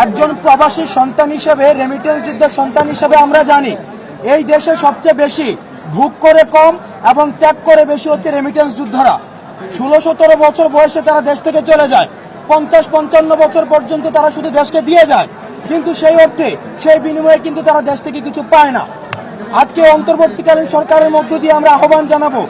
একজন প্রবাসী সন্তান হিসেবে, রেমিটেন্স যুদ্ধের সন্তান হিসেবে আমরা জানি এই দেশে সবচেয়ে বেশি ভোগ করে কম এবং ত্যাগ করে বেশি হচ্ছে রেমিটেন্স যোদ্ধারা। 16-17 বছর বয়সে তারা দেশ থেকে চলে যায়, 50-55 বছর পর্যন্ত তারা শুধু দেশকে দিয়ে যায়, কিন্তু সেই অর্থে সেই বিনিময়ে কিন্তু তারা দেশ থেকে কিছু পায় না। আজকে অন্তর্বর্তীকালীন সরকারের মধ্য দিয়ে আমরা আহ্বান জানাবো,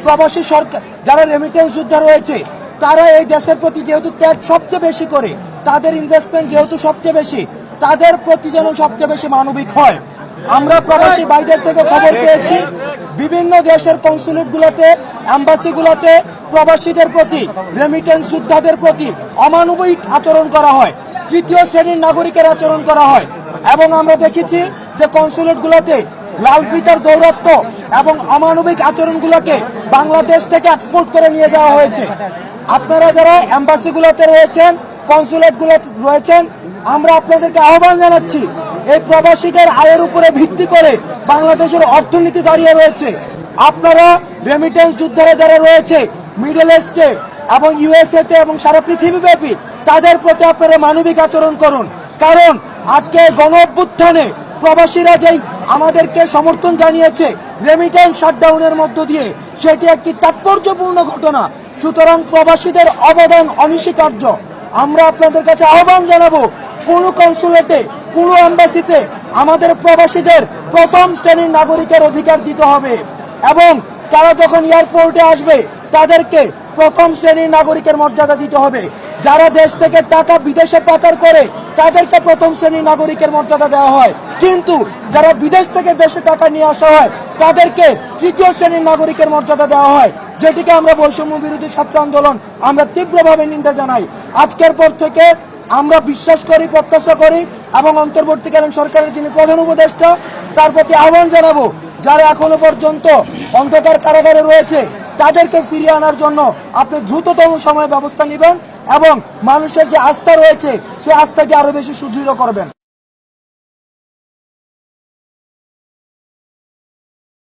প্রবাসী সরকার যারা রেমিটেন্স যোদ্ধা রয়েছে তারা এই দেশের প্রতি যেহেতু ত্যাগ সবচেয়ে বেশি করে, তাদের ইনভেস্টমেন্ট যেহেতু সবচেয়ে বেশি, তাদের প্রতি যেন সবচেয়ে বেশি মানবিক হয়। আমরা প্রবাসী ভাইদের থেকে খবর পেয়েছি বিভিন্ন দেশের কনসুলেটগুলোতে, অ্যাম্বাসিগুলোতে প্রবাসীদের প্রতি, রেমিটেন্স যোদ্ধাদের প্রতি অমানবিক আচরণ করা হয়, তৃতীয় শ্রেণীর নাগরিকের আচরণ করা হয়। এবং আমরা দেখেছি যে কনসুলেটগুলোতে লাল ফিতার দৌরাত্ম্য এবং অমানবিক আচরণগুলোকে বাংলাদেশ থেকে এক্সপোর্ট করে নিয়ে যাওয়া হয়েছে। আপনারা যারা অ্যাম্বাসিগুলোতে রয়েছেন, কনসুলেটগুলোতে রয়েছেন, আমরা আপনাদেরকে আহ্বান জানাচ্ছি, এই প্রবাসীদের আয়ের উপরে ভিত্তি করে বাংলাদেশের অর্থনীতি দাঁড়িয়ে রয়েছে। আপনারা রেমিটেন্স যোদ্ধারা যারা রয়েছে মিডল ইস্টে এবং ইউএসএতে এবং সারা পৃথিবীব্যাপী, তাদের প্রতি আপনারা মানবিক আচরণ করুন। কারণ আজকে গণ অভ্যুত্থানে প্রবাসীরা যেই আমাদেরকে সমর্থন জানিয়েছে রেমিটেন্স শাটডাউনের মধ্য দিয়ে, সেটি একটি তাৎপর্যপূর্ণ ঘটনা। সুতরাং প্রবাসীদের অবদান অনস্বীকার্য। আমরা আপনাদের কাছে আহ্বান জানাবো, কোনো কনসুলেটে, কোনো এম্বাসিতে আমাদের প্রবাসীদের প্রথম শ্রেণীর নাগরিকের অধিকার দিতে হবে এবং তারা যখন এয়ারপোর্টে আসবে তাদেরকে প্রথম শ্রেণীর নাগরিকের মর্যাদা দিতে হবে। যারা দেশ থেকে টাকা বিদেশে পাচার করে তাদেরকে প্রথম শ্রেণীর নাগরিকের মর্যাদা দেওয়া হয়, কিন্তু যারা বিদেশ থেকে দেশে টাকা নিয়ে আসা হয় তাদেরকে তৃতীয় শ্রেণীর নাগরিকের মর্যাদা দেওয়া হয়, যেটিকে আমরা বৈষম্য বিরোধী ছাত্র আন্দোলন আমরা তীব্রভাবে নিন্দা জানাই। আজকের পর থেকে আমরা বিশ্বাস করি, প্রত্যাশা করি এবং অন্তর্বর্তীকালীন সরকারের যিনি প্রধান উপদেষ্টা তার প্রতি আহ্বান জানাবো, যারা এখনো পর্যন্ত অন্ধকার কারাগারে রয়েছে তাদেরকে ফিরিয়ে আনার জন্য আপনি দ্রুততম সময়ে ব্যবস্থা নেবেন এবং মানুষের যে আস্থা রয়েছে সেই আস্থাকে আরো বেশি সুদৃঢ় করবেন।